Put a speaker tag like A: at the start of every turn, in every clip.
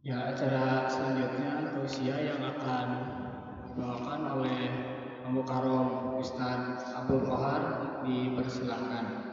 A: Ya, acara selanjutnya tausiah yang akan dibawakan oleh Al-Mukarram Ustaz Abdul Qahar, dipersilahkan.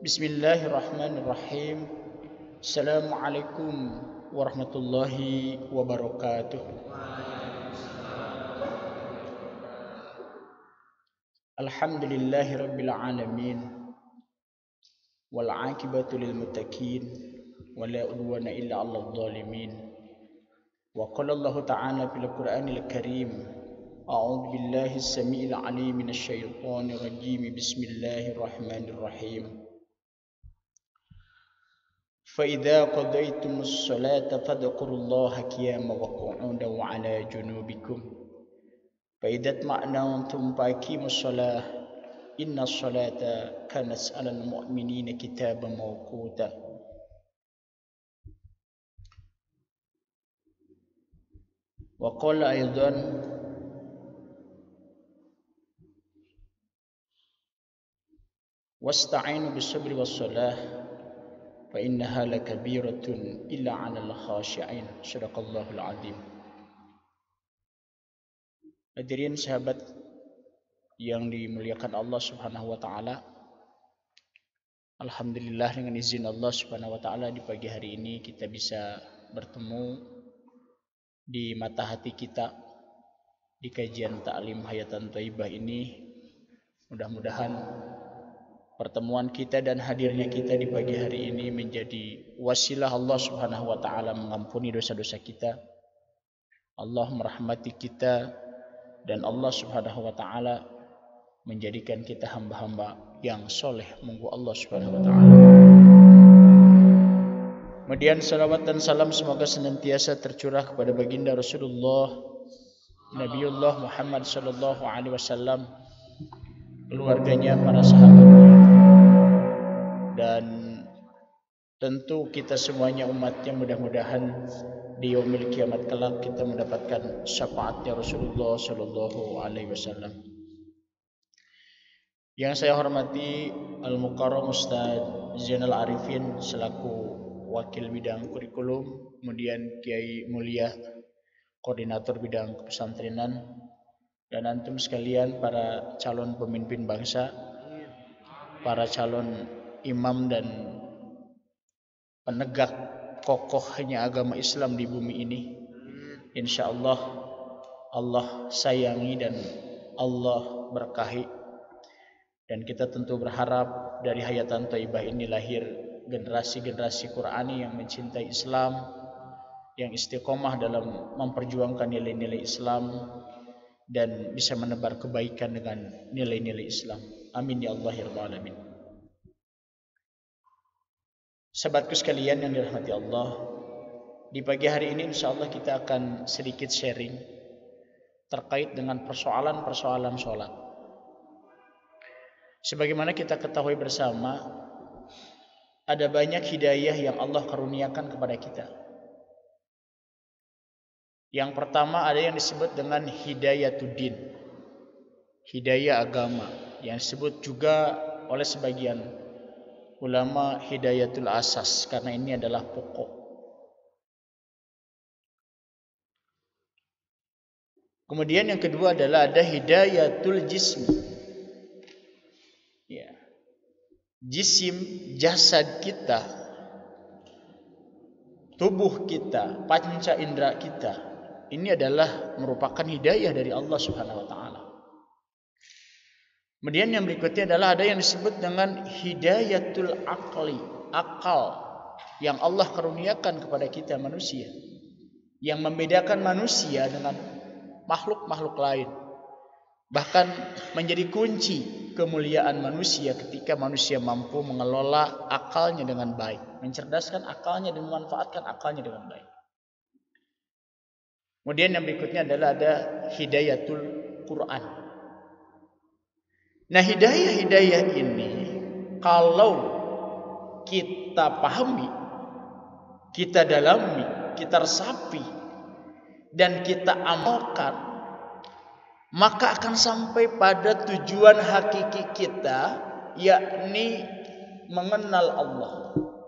B: Bismillahirrahmanirrahim. Assalamualaikum warahmatullahi wabarakatuh. Alhamdulillahi rabbil alamin. Wal aqibatu lil muttaqin. Wala udwana illa 'alal zalimin. Wa qala Allah ta'ala fil Qur'anil Karim. A'udzu billahi as-sami'il 'alim minasy syaithanir rajim. Bismillahirrahmanirrahim. فإذا قضيتم الصلاة فاذكروا الله قياما وقعودا وعلى جنوبكم فإذا اطمأننتم فأقيموا الصلاة إن الصلاة كانت على المؤمنين كتابا موقوتا. وقال أيضا واستعينوا بالصبر والصلاة فإنها لكبيرة إلا على الخاشعين. Sadaqallahul azim. Hadirin sahabat yang dimuliakan Allah Subhanahu wa taala. Alhamdulillah, dengan izin Allah Subhanahu wa taala di pagi hari ini kita bisa bertemu di mata hati kita di kajian Ta'lim Hayatan Thayyibah ini. Mudah-mudahan pertemuan kita dan hadirnya kita di pagi hari ini menjadi wasilah Allah Subhanahu wa taala mengampuni dosa-dosa kita. Allah merahmati kita dan Allah Subhanahu wa taala menjadikan kita hamba-hamba yang soleh munggu Allah Subhanahu wa taala. Kemudian salawat dan salam semoga senantiasa tercurah kepada baginda Rasulullah Nabiullah Muhammad sallallahu alaihi wasallam, keluarganya, para sahabatnya, dan tentu kita semuanya umatnya. Mudah-mudahan di yaumil kiamat kelak kita mendapatkan syafaatnya Rasulullah sallallahu alaihi wasallam. Yang saya hormati Al-Mukarram Ustaz Zainal Arifin selaku Wakil Bidang Kurikulum, kemudian Kiai Mulia Koordinator Bidang Pesantrenan, dan antum sekalian para calon pemimpin bangsa, para calon imam dan penegak kokohnya agama Islam di bumi ini. Insyaallah Allah sayangi dan Allah berkahi, dan kita tentu berharap dari Hayatan Thayyibah ini lahir generasi-generasi Qur'ani yang mencintai Islam, yang istiqomah dalam memperjuangkan nilai-nilai Islam dan bisa menebar kebaikan dengan nilai-nilai Islam. Amin ya Allah ya rabbal alamin. Sahabatku sekalian yang dirahmati Allah, di pagi hari ini insyaallah kita akan sedikit sharing terkait dengan persoalan-persoalan sholat. Sebagaimana kita ketahui bersama, ada banyak hidayah yang Allah karuniakan kepada kita. Yang pertama ada yang disebut dengan hidayatuddin, hidayah agama, yang disebut juga oleh sebagian ulama hidayatul asas, karena ini adalah pokok. Kemudian yang kedua adalah ada hidayatul jismi, ya, jisim, jasad kita, tubuh kita, panca indera kita ini adalah merupakan hidayah dari Allah Subhanahu wa taala. Kemudian yang berikutnya adalah ada yang disebut dengan hidayatul aqli, akal yang Allah karuniakan kepada kita manusia, yang membedakan manusia dengan makhluk-makhluk lain. Bahkan menjadi kunci kemuliaan manusia ketika manusia mampu mengelola akalnya dengan baik, mencerdaskan akalnya dan memanfaatkan akalnya dengan baik. Kemudian yang berikutnya adalah ada hidayatul Quran. Nah, hidayah-hidayah ini kalau kita pahami, kita dalami, kita resapi, dan kita amalkan, maka akan sampai pada tujuan hakiki kita, yakni mengenal Allah,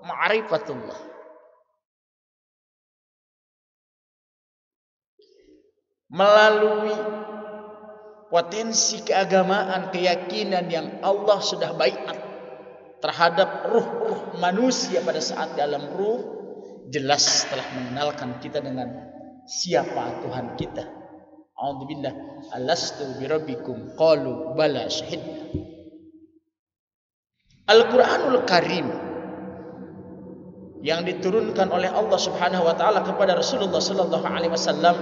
B: ma'rifatullah. Melalui potensi keagamaan, keyakinan yang Allah sudah baiat terhadap ruh-ruh manusia pada saat dalam ruh, jelas telah mengenalkan kita dengan siapa Tuhan kita. A'udzubillah, alastu birabbikum qalu bala syahidna. Al-Quranul Karim yang diturunkan oleh Allah Subhanahu wa taala kepada Rasulullah sallallahu alaihi wasallam,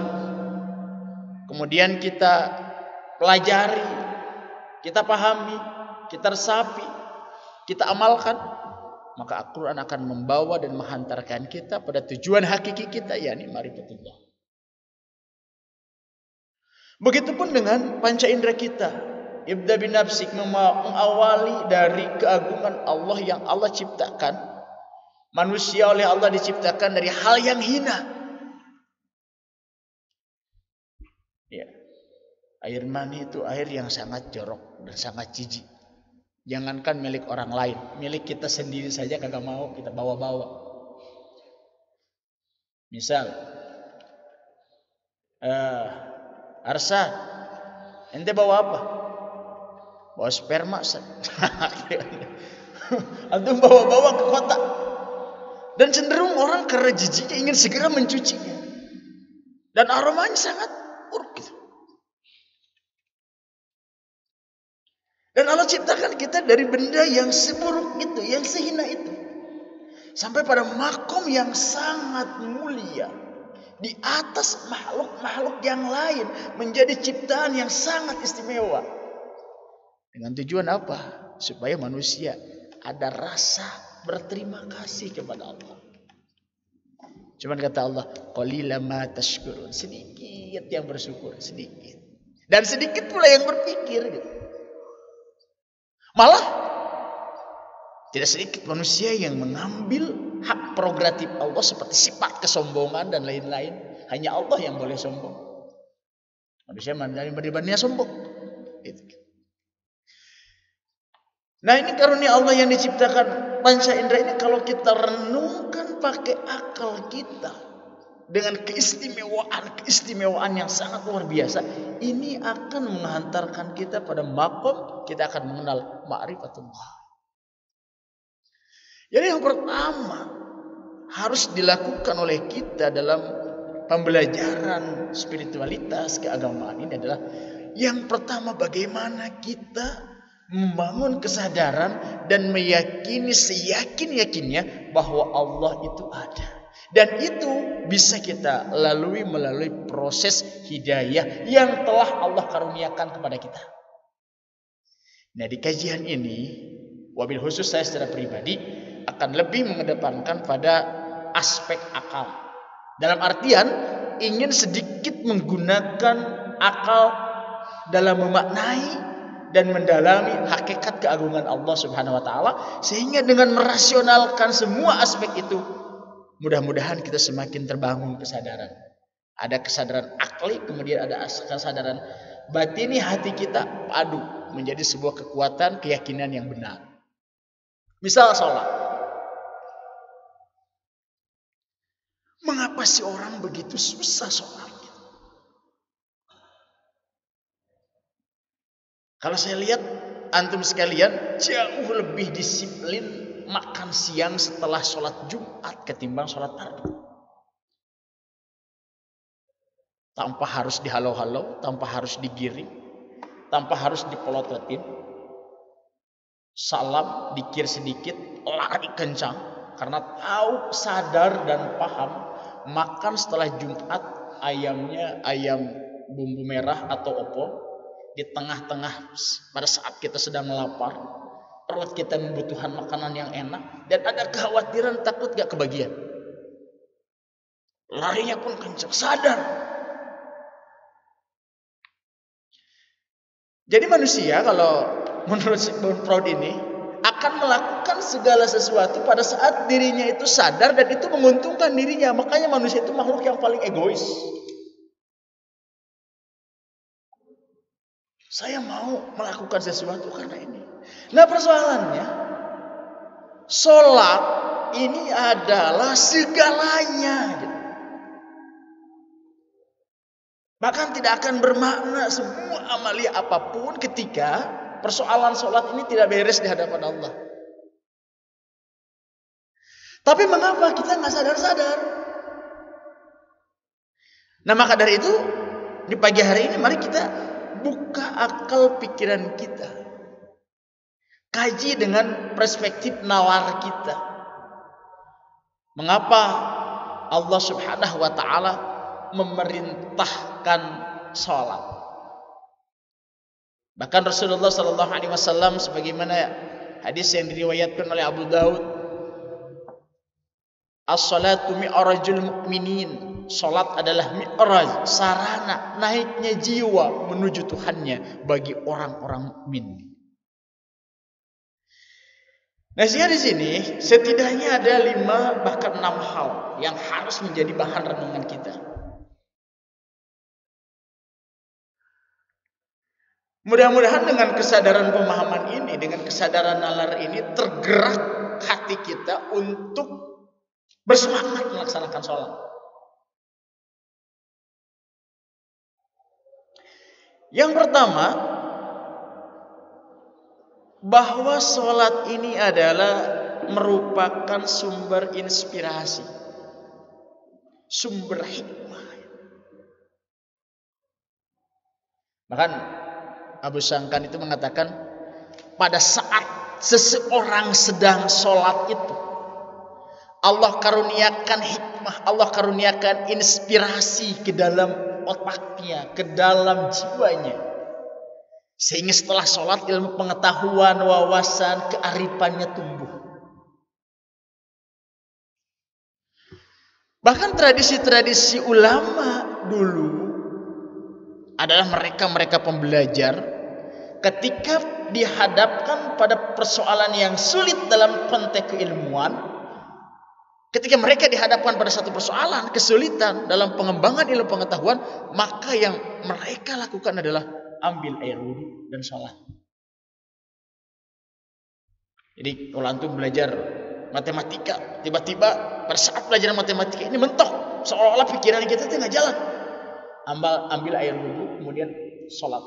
B: kemudian kita pelajari, kita pahami, kita resapi, kita amalkan, maka Al-Quran akan membawa dan menghantarkan kita pada tujuan hakiki kita, yakni ma'rifatullah. Begitupun dengan panca indera kita. Ibda bin nafsik, mengawali dari keagungan Allah yang Allah ciptakan. Manusia oleh Allah diciptakan dari hal yang hina. Ya. Air mani itu air yang sangat jorok dan sangat jijik. Jangankan milik orang lain, milik kita sendiri saja kagak mau kita bawa-bawa. Misal, Arsa, ente bawa apa? Bawa sperma. Antum bawa-bawa ke kota. Dan cenderung orang karena jijiknya ingin segera mencucinya. Dan aromanya sangat buruk gitu. Dan Allah ciptakan kita dari benda yang seburuk itu, yang sehina itu. Sampai pada makom yang sangat mulia. Di atas makhluk-makhluk yang lain. Menjadi ciptaan yang sangat istimewa. Dengan tujuan apa? Supaya manusia ada rasa berterima kasih kepada Allah. Cuman kata Allah, qalila ma tashkurun. Sedikit yang bersyukur, sedikit. Dan sedikit pula yang berpikir gitu. Malah tidak sedikit manusia yang mengambil hak prerogatif Allah seperti sifat kesombongan dan lain-lain. Hanya Allah yang boleh sombong. Manusia banding-bandingnya sombong. Nah, ini karunia Allah yang diciptakan panca indera ini kalau kita renungkan pakai akal kita dengan keistimewaan yang sangat luar biasa, ini akan menghantarkan kita pada makom kita akan mengenal ma'rifatullah. Jadi yang pertama harus dilakukan oleh kita dalam pembelajaran spiritualitas keagamaan ini adalah yang pertama bagaimana kita membangun kesadaran dan meyakini seyakin-yakinnya bahwa Allah itu ada. Dan itu bisa kita lalui melalui proses hidayah yang telah Allah karuniakan kepada kita. Nah, di kajian ini, wabil khusus saya secara pribadi akan lebih mengedepankan pada aspek akal. Dalam artian ingin sedikit menggunakan akal dalam memaknai dan mendalami hakikat keagungan Allah Subhanahu wa taala, sehingga dengan merasionalkan semua aspek itu mudah-mudahan kita semakin terbangun kesadaran. Ada kesadaran akli, kemudian ada kesadaran batini hati kita padu menjadi sebuah kekuatan keyakinan yang benar. Misal sholat. Mengapa sih orang begitu susah sholat? Kalau saya lihat antum sekalian jauh lebih disiplin makan siang setelah sholat Jumat ketimbang sholat Fardu. tanpa harus dihalau-halau, tanpa harus digiring, tanpa harus dipelototin. Salam dikir sedikit, lari kencang, karena tahu, sadar dan paham makan setelah Jumat ayamnya ayam bumbu merah atau opor di tengah-tengah pada saat kita sedang lapar, perut kita membutuhkan makanan yang enak, dan ada kekhawatiran takut gak kebagian. Larinya pun kencang, sadar. Jadi manusia kalau menurut Sigmund Freud ini akan melakukan segala sesuatu pada saat dirinya itu sadar dan itu menguntungkan dirinya. Makanya manusia itu makhluk yang paling egois. Saya mau melakukan sesuatu karena ini. Nah persoalannya, sholat ini adalah segalanya. Bahkan tidak akan bermakna semua amalia apapun ketika persoalan sholat ini tidak beres di hadapan Allah. Tapi mengapa kita nggak sadar-sadar? Nah maka dari itu di pagi hari ini mari kita buka akal pikiran kita, kaji dengan perspektif nalar kita. Mengapa Allah Subhanahu wa Ta'ala memerintahkan sholat? Bahkan Rasulullah Sallallahu Alaihi Wasallam sebagaimana hadis yang diriwayatkan oleh Abu Daud, as-salatu mi'rajul mu'minin. Salat adalah mi'raj, sarana naiknya jiwa menuju Tuhannya bagi orang-orang mukmin. Nah, sehingga di sini setidaknya ada 5 bahkan 6 hal yang harus menjadi bahan renungan kita. Mudah-mudahan dengan kesadaran pemahaman ini, dengan kesadaran nalar ini, tergerak hati kita untuk bersemangat melaksanakan sholat. Yang pertama, bahwa sholat ini adalah merupakan sumber inspirasi, sumber hikmah. Bahkan Abu Sangkan itu mengatakan, pada saat seseorang sedang sholat itu, Allah karuniakan hikmah, Allah karuniakan inspirasi ke dalam otaknya, ke dalam jiwanya. Sehingga setelah sholat ilmu pengetahuan, wawasan, kearifannya tumbuh. Bahkan tradisi-tradisi ulama dulu adalah mereka pembelajar ketika dihadapkan pada persoalan yang sulit dalam konteks keilmuan, ketika mereka dihadapkan pada satu persoalan kesulitan dalam pengembangan ilmu pengetahuan, maka yang mereka lakukan adalah ambil air wudhu dan sholat. Jadi kalau antum belajar matematika, tiba-tiba pada saat pelajaran matematika ini mentok, seolah-olah pikiran kita itu nggak jalan. Ambil air wudhu, kemudian sholat.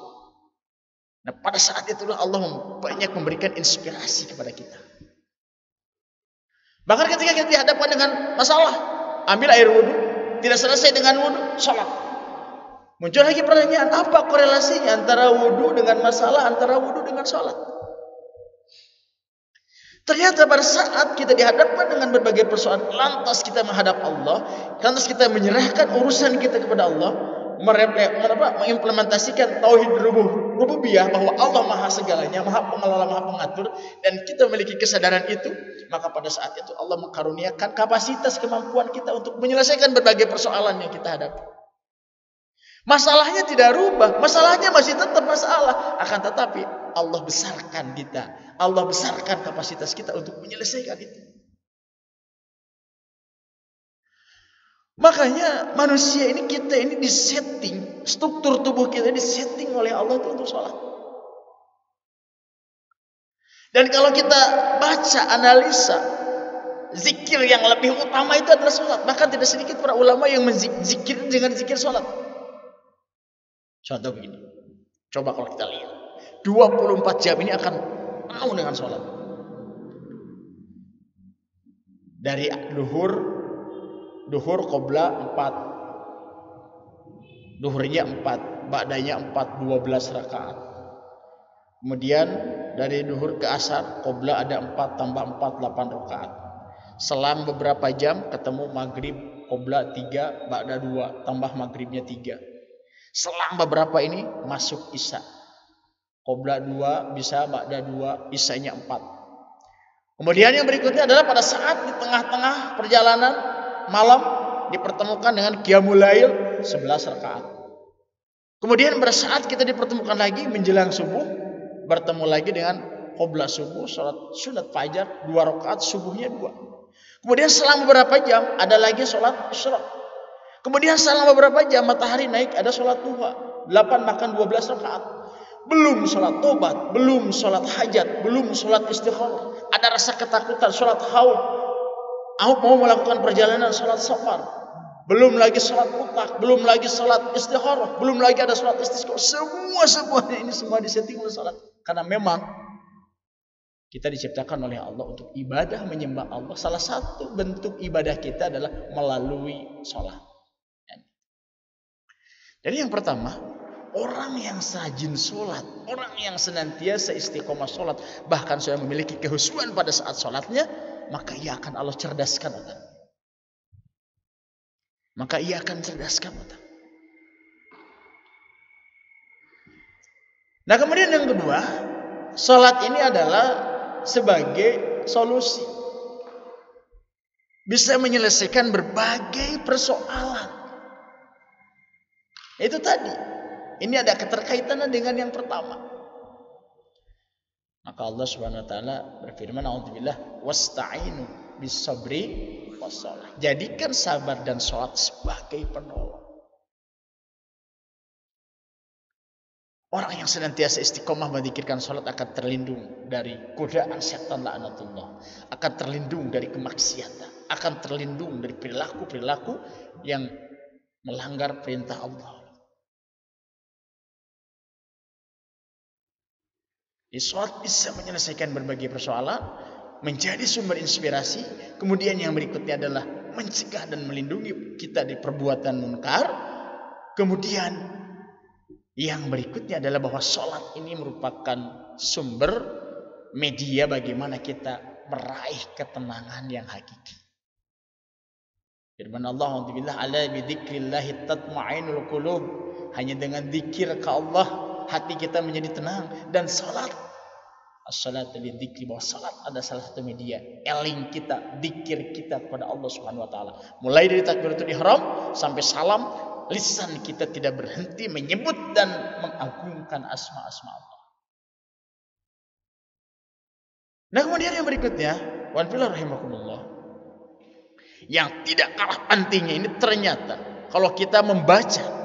B: Nah pada saat itulah Allah banyak memberikan inspirasi kepada kita. Bahkan ketika kita dihadapkan dengan masalah, ambil air wudhu, tidak selesai dengan wudhu, sholat. Muncul lagi pertanyaan, apa korelasinya antara wudhu dengan masalah, antara wudhu dengan sholat? Ternyata pada saat kita dihadapkan dengan berbagai persoalan, lantas kita menghadap Allah, lantas kita menyerahkan urusan kita kepada Allah, mengimplementasikan tauhid rububiyah bahwa Allah maha segalanya, maha pengelola, maha pengatur, dan kita memiliki kesadaran itu, maka pada saat itu Allah mengkaruniakan kapasitas kemampuan kita untuk menyelesaikan berbagai persoalan yang kita hadapi. Masalahnya tidak rubah, masalahnya masih tetap masalah, akan tetapi Allah besarkan kita, Allah besarkan kapasitas kita untuk menyelesaikan itu. Makanya manusia ini, kita ini disetting, struktur tubuh kita disetting oleh Allah itu untuk sholat. Dan kalau kita baca analisa, zikir yang lebih utama itu adalah sholat. Bahkan tidak sedikit para ulama yang menzikir dengan zikir sholat. Contoh begini, coba kalau kita lihat 24 jam ini akan penuh dengan sholat. Dari duhur qobla 4, duhurnya 4, ba'danya 4, 12 rakaat. Kemudian dari duhur ke asar, qobla ada 4 tambah 4, 8 rakaat. Selang beberapa jam ketemu maghrib, qobla 3, ba'da 2, tambah maghribnya 3. Selang beberapa ini masuk isya. Qobla 2 bisa, ba'da 2, isyanya 4. Kemudian yang berikutnya adalah pada saat di tengah-tengah perjalanan malam dipertemukan dengan qiyamul lail 11 rakaat. Kemudian pada saat kita dipertemukan lagi menjelang subuh, bertemu lagi dengan qobla subuh, salat sunat fajar 2 rakaat, subuhnya 2. Kemudian selang beberapa jam ada lagi salat isyraq. Kemudian selang beberapa jam matahari naik ada salat duha, 8 makan 12 rakaat. Belum salat tobat, belum salat hajat, belum salat istikharah. Ada rasa ketakutan, salat haud. Mau melakukan perjalanan salat safar. Belum lagi salat mutlak, belum lagi salat istikharah, belum lagi ada salat istisqa. Semuanya ini semua disetting oleh salat. Karena memang kita diciptakan oleh Allah untuk ibadah menyembah Allah. Salah satu bentuk ibadah kita adalah melalui salat. Jadi yang pertama, orang yang rajin sholat, orang yang senantiasa istiqomah sholat, bahkan sudah memiliki kehusuan pada saat sholatnya, maka ia akan Allah cerdaskan otak. Maka ia akan cerdaskan otak. Nah kemudian yang kedua, sholat ini adalah sebagai solusi. Bisa menyelesaikan berbagai persoalan. Itu tadi. Ini ada keterkaitannya dengan yang pertama. Maka Allah Subhanahu wa taala berfirman, "A'udzubillah wasta'inu bis-sabri was-shalah." Jadikan sabar dan salat sebagai penolong. Orang yang senantiasa istiqomah menzikirkan salat akan terlindung dari godaan setan laknatullah, akan terlindung dari kemaksiatan, akan terlindung dari perilaku-perilaku yang melanggar perintah Allah. Salat bisa menyelesaikan berbagai persoalan, menjadi sumber inspirasi. Kemudian yang berikutnya adalah mencegah dan melindungi kita dari perbuatan munkar. Kemudian yang berikutnya adalah bahwa salat ini merupakan sumber media bagaimana kita meraih ketenangan yang hakiki. Firman Allah, "Alhamdulillah ala bidzikrillah tatma'inul qulub." Hanya dengan zikir ke Allah hati kita menjadi tenang. Dan salat, as-salatu lidzikri, bahwa salat ada salah satu media eling kita, zikir kita kepada Allah Subhanahu wa taala. Mulai dari takbiratul ihram sampai salam, lisan kita tidak berhenti menyebut dan mengagungkan asma-asma Allah. Nah kemudian yang berikutnya, wan fillah rahimakumullah, yang tidak kalah pentingnya ini ternyata kalau kita membaca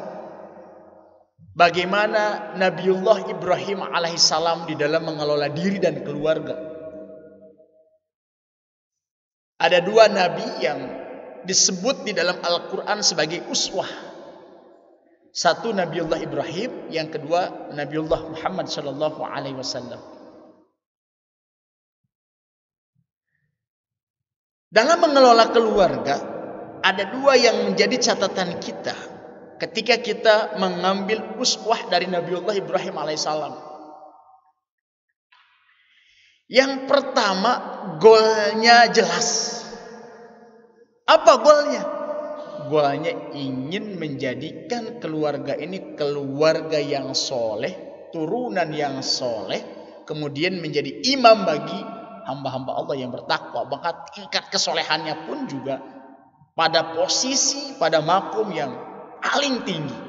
B: bagaimana Nabiullah Ibrahim alaihissalam di dalam mengelola diri dan keluarga. Ada 2 nabi yang disebut di dalam Al-Quran sebagai uswah. Satu Nabiullah Ibrahim, yang kedua Nabiullah Muhammad sallallahu alaihi wasallam. Dalam mengelola keluarga ada 2 yang menjadi catatan kita ketika kita mengambil uswah dari Nabiullah Ibrahim alaihissalam. Yang pertama, goalnya jelas. Apa goalnya? Goalnya ingin menjadikan keluarga ini keluarga yang soleh, turunan yang soleh, kemudian menjadi imam bagi hamba-hamba Allah yang bertakwa. Maka tingkat kesolehannya pun juga pada posisi, pada makom yang paling tinggi.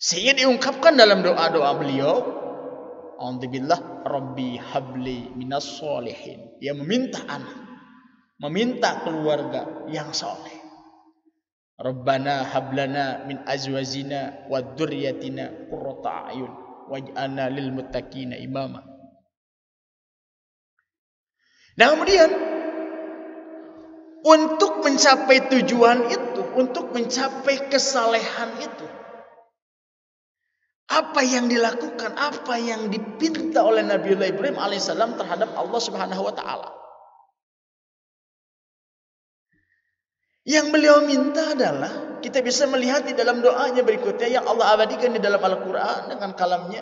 B: Sehingga diungkapkan dalam doa-doa beliau, "Alhamdulillah Rabbi habli minas solihin." Dia meminta anak, meminta keluarga yang soleh. Rabbana hablana min azwajina wa dzurriyyatina qurrata a'yun waj'alna lil muttaqina imama. Nah kemudian untuk mencapai tujuan itu, untuk mencapai kesalehan itu, apa yang dilakukan, apa yang dipinta oleh Nabiullah Ibrahim alaihissalam terhadap Allah Subhanahu wa taala? Yang beliau minta adalah kita bisa melihat di dalam doanya berikutnya yang Allah abadikan di dalam Al-Quran dengan kalamnya.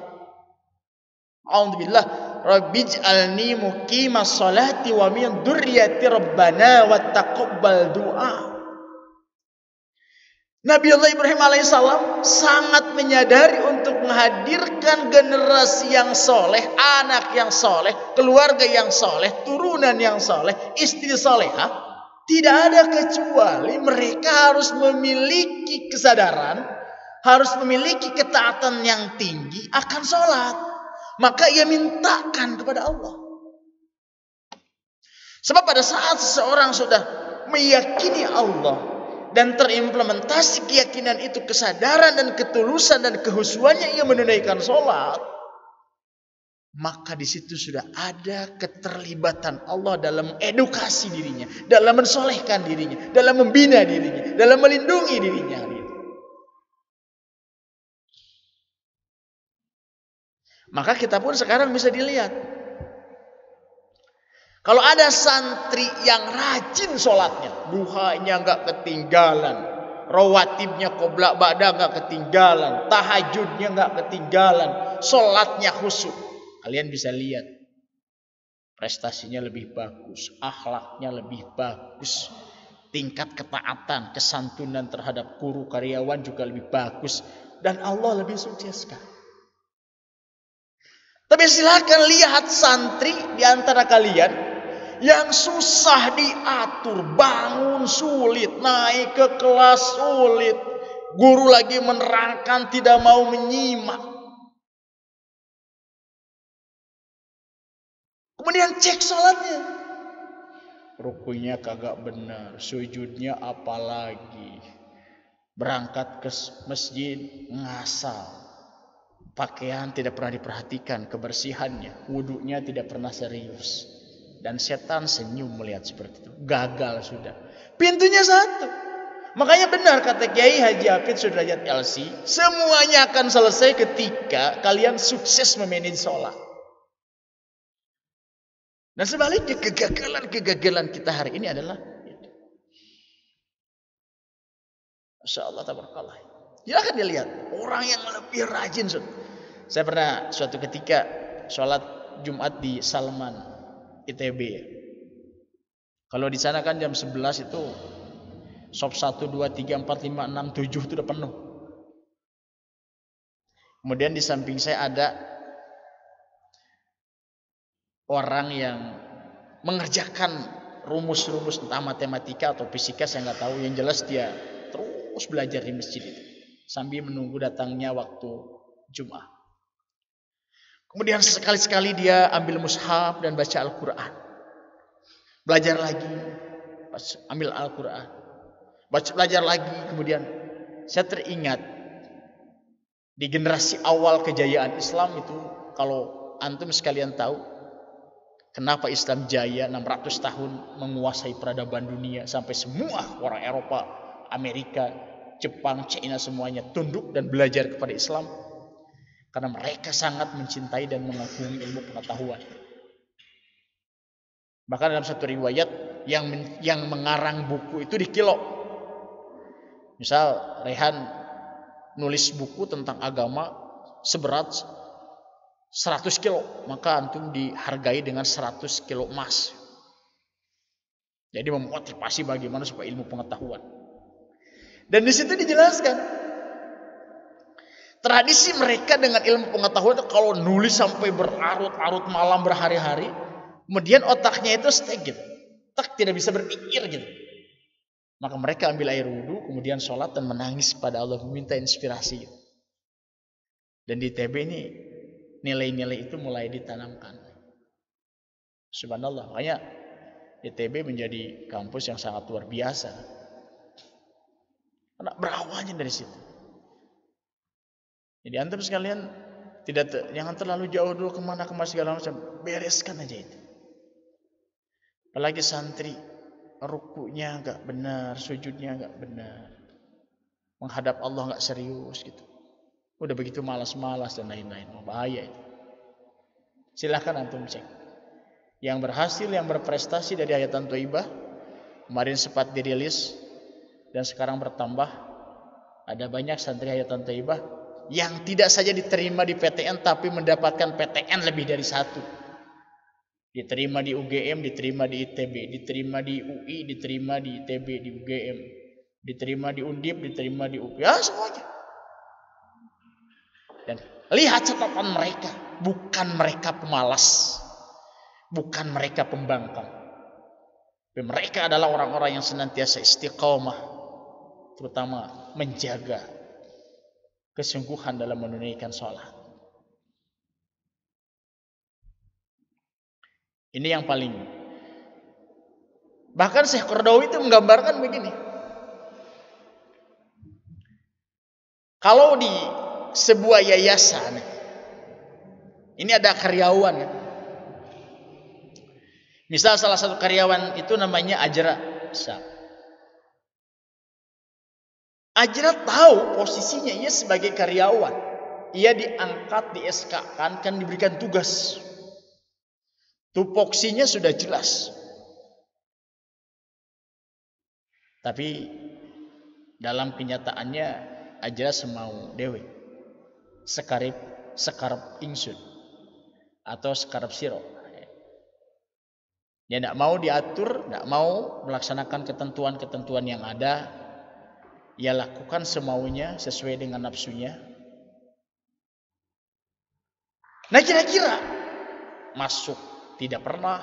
B: A'udzubillah, Rabbij'alni muqimas sholati wa min dzurriyyati rabbana wattaqabbal du'a. Nabi Allah Ibrahim alaihissalam sangat menyadari untuk menghadirkan generasi yang soleh, anak yang soleh, keluarga yang soleh, turunan yang soleh, istri solehah. Tidak ada kecuali mereka harus memiliki kesadaran, harus memiliki ketaatan yang tinggi akan sholat. Maka ia mintakan kepada Allah. Sebab pada saat seseorang sudah meyakini Allah dan terimplementasi keyakinan itu, kesadaran dan ketulusan dan kehusuannya ia menunaikan sholat, maka di situ sudah ada keterlibatan Allah dalam edukasi dirinya, dalam mensolehkan dirinya, dalam membina dirinya, dalam melindungi dirinya. Maka kita pun sekarang bisa dilihat, kalau ada santri yang rajin sholatnya, duhanya nggak ketinggalan, rawatibnya qoblak ba'da nggak ketinggalan, tahajudnya nggak ketinggalan, sholatnya khusyuk, kalian bisa lihat prestasinya lebih bagus, akhlaknya lebih bagus, tingkat ketaatan, kesantunan terhadap guru karyawan juga lebih bagus, dan Allah lebih sukseskan. Tapi silakan lihat santri di antara kalian yang susah diatur, bangun sulit, naik ke kelas sulit, guru lagi menerangkan tidak mau menyimak. Kemudian cek sholatnya, rukunya kagak benar, sujudnya apalagi, berangkat ke masjid ngasal, pakaian tidak pernah diperhatikan kebersihannya, wudunya tidak pernah serius, dan setan senyum melihat seperti itu. Gagal sudah, pintunya satu. Makanya benar kata Kiai Haji Hafidz Sudrajat LC, semuanya akan selesai ketika kalian sukses memanage sholat. Dan sebaliknya kegagalan kita hari ini adalah Masya Allah tabarakallah. Silahkan dilihat orang yang lebih rajin. Saya pernah suatu ketika sholat Jumat di Salman ITB. Kalau di sana kan jam 11 itu shop 1, 2, 3, 4, 5, 6, 7 itu udah penuh. Kemudian di samping saya ada orang yang mengerjakan rumus-rumus entah matematika atau fisika, saya nggak tahu. Yang jelas dia terus belajar di masjid itu sambil menunggu datangnya waktu Jumat. Kemudian sekali-sekali dia ambil mushaf dan baca Al-Quran. Belajar lagi, ambil Al-Quran, belajar lagi. Kemudian saya teringat di generasi awal kejayaan Islam itu, kalau antum sekalian tahu kenapa Islam jaya 600 tahun menguasai peradaban dunia sampai semua orang Eropa, Amerika, Jepang, China semuanya tunduk dan belajar kepada Islam. Karena mereka sangat mencintai dan mengagumi ilmu pengetahuan. Bahkan dalam satu riwayat yang mengarang buku itu dikilo. Misal Rehan nulis buku tentang agama seberat 100 kilo, maka antum dihargai dengan 100 kilo emas. Jadi memotivasi bagaimana supaya ilmu pengetahuan. Dan di situ dijelaskan tradisi mereka dengan ilmu pengetahuan itu kalau nulis sampai berlarut-larut malam berhari-hari, kemudian otaknya itu stuck gitu, tidak bisa berpikir gitu. Maka mereka ambil air wudhu, kemudian sholat dan menangis pada Allah, meminta inspirasi. Dan di TB ini nilai-nilai itu mulai ditanamkan. Subhanallah, makanya ITB menjadi kampus yang sangat luar biasa. Karena berawalnya dari situ. Jadi antum sekalian jangan terlalu jauh dulu kemana segala macam, bereskan aja itu. Apalagi santri rukunya nggak benar, sujudnya nggak benar, menghadap Allah nggak serius gitu. Udah begitu malas-malas dan lain-lain, bahaya itu. Silahkan antum cek. Yang berhasil, yang berprestasi dari Hayatan Thayyibah kemarin sempat dirilis dan sekarang bertambah. Ada banyak santri Hayatan Thaibah yang tidak saja diterima di PTN tapi mendapatkan PTN lebih dari satu. Diterima di UGM, diterima di ITB, diterima di UI, diterima di ITB, di UGM, diterima di Undip, diterima di UPI, ya semuanya. Dan lihat catatan mereka, bukan mereka pemalas, bukan mereka pembangkang. Tapi mereka adalah orang-orang yang senantiasa istiqomah, terutama menjaga kesungguhan dalam menunaikan sholat. Ini yang paling. Bahkan Syekh Qaradawi itu menggambarkan begini. Kalau di sebuah yayasan, ini ada karyawan. Misal salah satu karyawan itu namanya Ajra. Ajra tahu posisinya ia sebagai karyawan. Ia diangkat, di SK-kan, kan diberikan tugas. Tupoksinya sudah jelas. Tapi dalam kenyataannya Ajra semau dewe. Sekarep ingsun atau sekarep siro. Dia tidak mau diatur, tidak mau melaksanakan ketentuan-ketentuan yang ada. Ia lakukan semaunya sesuai dengan nafsunya. Nah kira-kira masuk tidak pernah,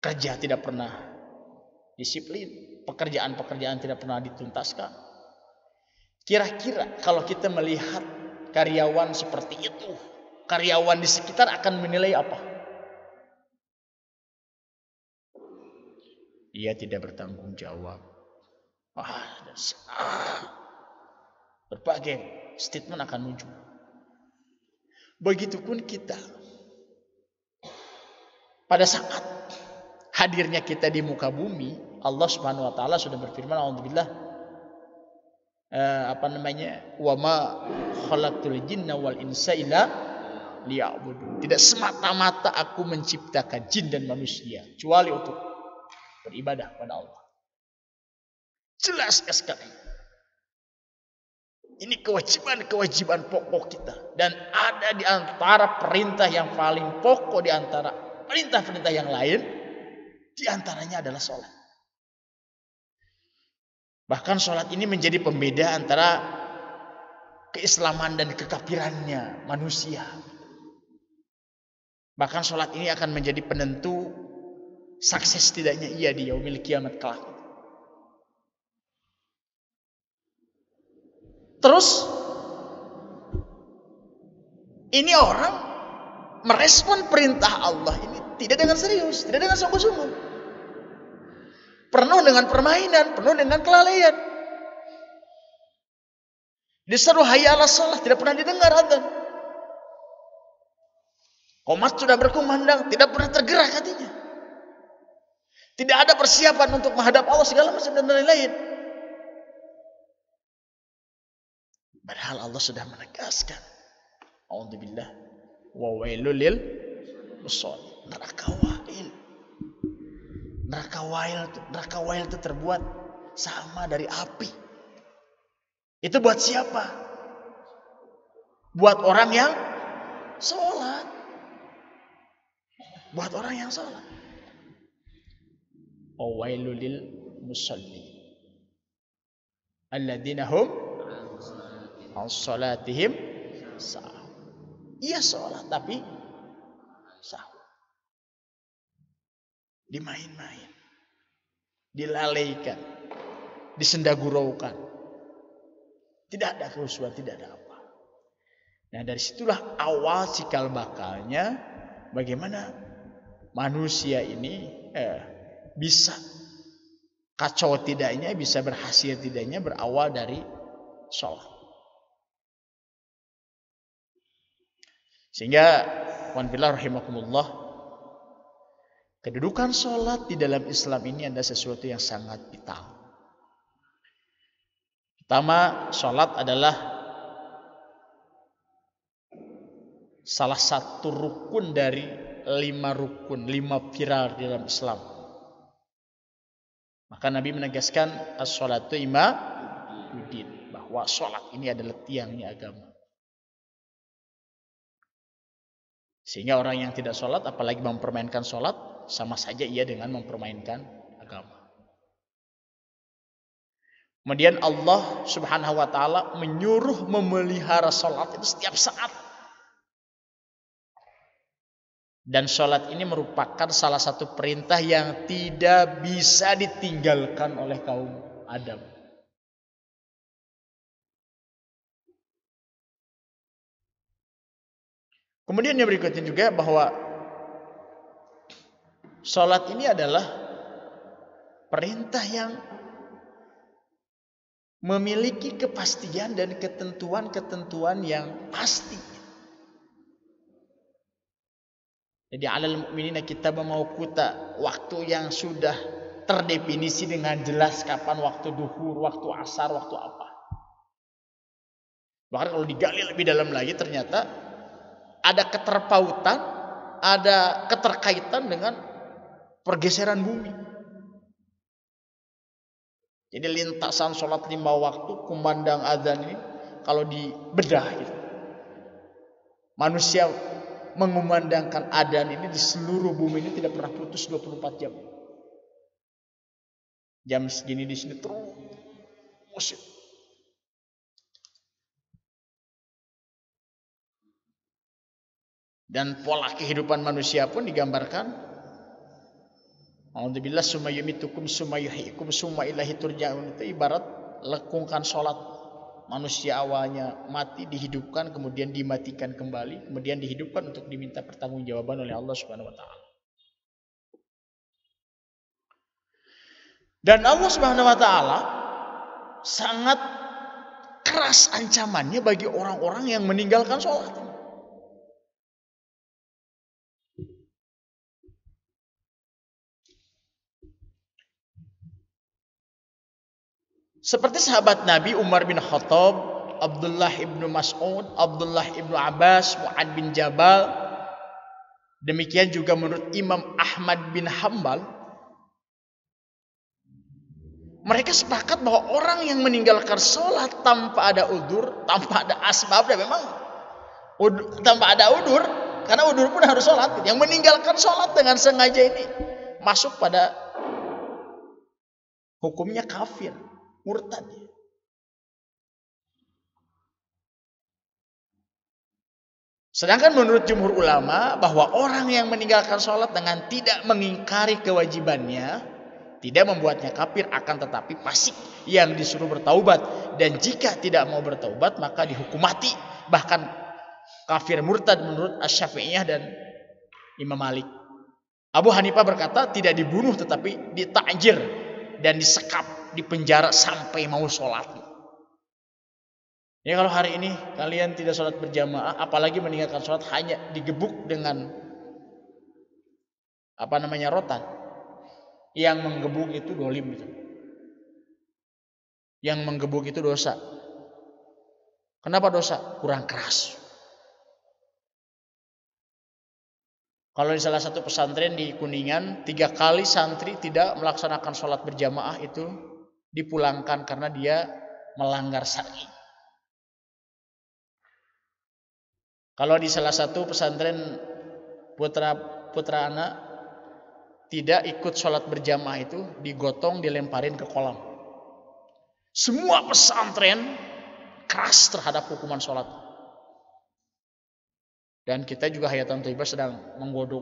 B: kerja tidak pernah disiplin, pekerjaan-pekerjaan tidak pernah dituntaskan. Kira-kira kalau kita melihat karyawan seperti itu, karyawan di sekitar akan menilai apa? Ia tidak bertanggung jawab. Berbagai statement akan muncul. Begitupun kita. Pada saat hadirnya kita di muka bumi, Allah Subhanahu wa taala sudah berfirman, "A'udzubillah wa ma khalaqtul jinna wal insa illa liya'budun." Tidak semata-mata aku menciptakan jin dan manusia kecuali untuk beribadah kepada Allah. Jelas sekali. Ini kewajiban pokok kita, dan ada di antara perintah yang paling pokok di antara perintah-perintah yang lain, di antaranya adalah sholat. Bahkan sholat ini menjadi pembeda antara keislaman dan kekafirannya manusia. Bahkan sholat ini akan menjadi penentu sukses tidaknya ia di yaumil kiamat kelak. Terus ini orang merespon perintah Allah ini tidak dengan serius, tidak dengan sungguh-sungguh. Penuh dengan permainan, penuh dengan kelalaian. Diseru hayya 'alas shalah, tidak pernah didengar adzan. Qomat sudah berkumandang, tidak pernah tergerak hatinya. Tidak ada persiapan untuk menghadap Allah segala macam dan lain-lain. Padahal Allah sudah menegaskan, a'udzubillah wa wailul lil musallin. Neraka wail itu terbuat sama dari api. Itu buat siapa? Buat orang yang sholat. Buat orang yang sholat. Wailul lil musallin alladzina hum an sholatihim sahun. Ia sholat tapi sahun. Dimain-main, dilalaikan, disendaguraukan. Tidak ada kerusuhan, tidak ada apa. Nah dari situlah awal cikal bakalnya bagaimana manusia ini bisa kacau tidaknya, bisa berhasil tidaknya berawal dari sholat. Sehingga wanbillah rahimakumullah, kedudukan sholat di dalam Islam ini adalah sesuatu yang sangat vital. Pertama, sholat adalah salah satu rukun dari 5 rukun, 5 pilar di dalam Islam. Maka Nabi menegaskan as-sholatu imaduddin, bahwa sholat ini adalah tiangnya agama. Sehingga orang yang tidak sholat, apalagi mempermainkan sholat, sama saja ia dengan mempermainkan agama. Kemudian Allah Subhanahu wa ta'ala menyuruh memelihara sholat itu setiap saat. Dan sholat ini merupakan salah satu perintah yang tidak bisa ditinggalkan oleh kaum Adam. Kemudian yang berikutnya juga bahwa sholat ini adalah perintah yang memiliki kepastian dan ketentuan-ketentuan yang pasti. Jadi alal mu'minina kitaban mawquta, waktu yang sudah terdefinisi dengan jelas kapan waktu duhur, waktu asar, waktu apa. Bahkan kalau digali lebih dalam lagi ternyata ada keterpautan, ada keterkaitan dengan pergeseran bumi. Jadi lintasan sholat 5 waktu, kumandang azan ini kalau dibedah gitu. Manusia mengumandangkan adzan ini di seluruh bumi ini tidak pernah putus 24 jam. Jam segini di sini terus. Dan pola kehidupan manusia pun digambarkan alhamdulillah summa yumitukum summa yuhyikum summa ilahi turja'un, itu ibarat lekungkan sholat. Manusia awalnya mati, dihidupkan, kemudian dimatikan kembali, kemudian dihidupkan untuk diminta pertanggungjawaban oleh Allah Subhanahu wa taala. Dan Allah Subhanahu wa taala sangat keras ancamannya bagi orang-orang yang meninggalkan sholat. Seperti sahabat Nabi Umar bin Khattab, Abdullah ibnu Mas'ud, Abdullah ibnu Abbas, Mu'ad bin Jabal. Demikian juga menurut Imam Ahmad bin Hanbal. Mereka sepakat bahwa orang yang meninggalkan sholat tanpa ada udzur, tanpa ada asbab, dan memang tanpa ada udzur, karena udzur pun harus sholat. Yang meninggalkan sholat dengan sengaja ini masuk pada hukumnya kafir, murtad. Sedangkan menurut jumhur ulama bahwa orang yang meninggalkan sholat dengan tidak mengingkari kewajibannya tidak membuatnya kafir, akan tetapi fasik yang disuruh bertaubat, dan jika tidak mau bertaubat maka dihukum mati, bahkan kafir murtad menurut Asy-Syafi'iyah dan Imam Malik. Abu Hanifah berkata tidak dibunuh tetapi ditakjir dan disekap, dipenjara sampai mau sholat. Ya kalau hari ini kalian tidak sholat berjamaah, apalagi meninggalkan sholat, hanya digebuk dengan rotan. Yang menggebuk itu dolim gitu. Yang menggebuk itu dosa. Kenapa dosa? Kurang keras. Kalau di salah satu pesantren di Kuningan, 3 kali santri tidak melaksanakan sholat berjamaah itu dipulangkan karena dia melanggar syar'i. Kalau di salah satu pesantren putra anak tidak ikut sholat berjamaah itu digotong, dilemparin ke kolam. Semua pesantren keras terhadap hukuman sholat. Dan kita juga Hayatan Thayyibah sedang menggodok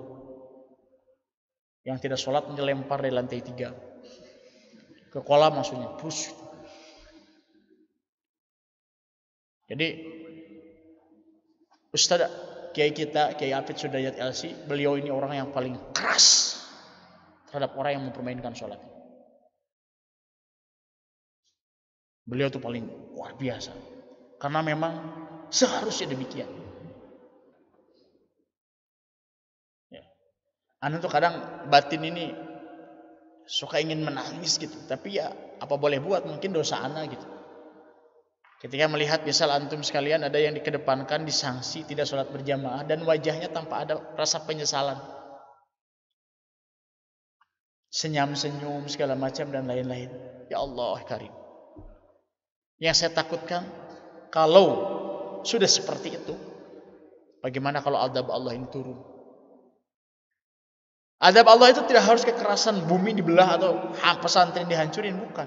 B: yang tidak sholat dilempar dari lantai 3 ke kolam, maksudnya push. Jadi Ustaz Kiai kita, Kiai Hafidz Sudayat LC, beliau ini orang yang paling keras terhadap orang yang mempermainkan sholat. Beliau itu paling luar biasa, karena memang seharusnya demikian. Ya. Anu tuh kadang batin ini suka ingin menangis gitu, tapi ya apa boleh buat, mungkin dosa ana gitu. Ketika melihat misal antum sekalian ada yang dikedepankan disanksi tidak sholat berjamaah dan wajahnya tanpa ada rasa penyesalan. senyum-senyum segala macam dan lain-lain. Ya Allah Karim. Yang saya takutkan kalau sudah seperti itu, bagaimana kalau azab Allah ini turun? Azab Allah itu tidak harus kekerasan bumi dibelah atau pesantren dihancurin, bukan.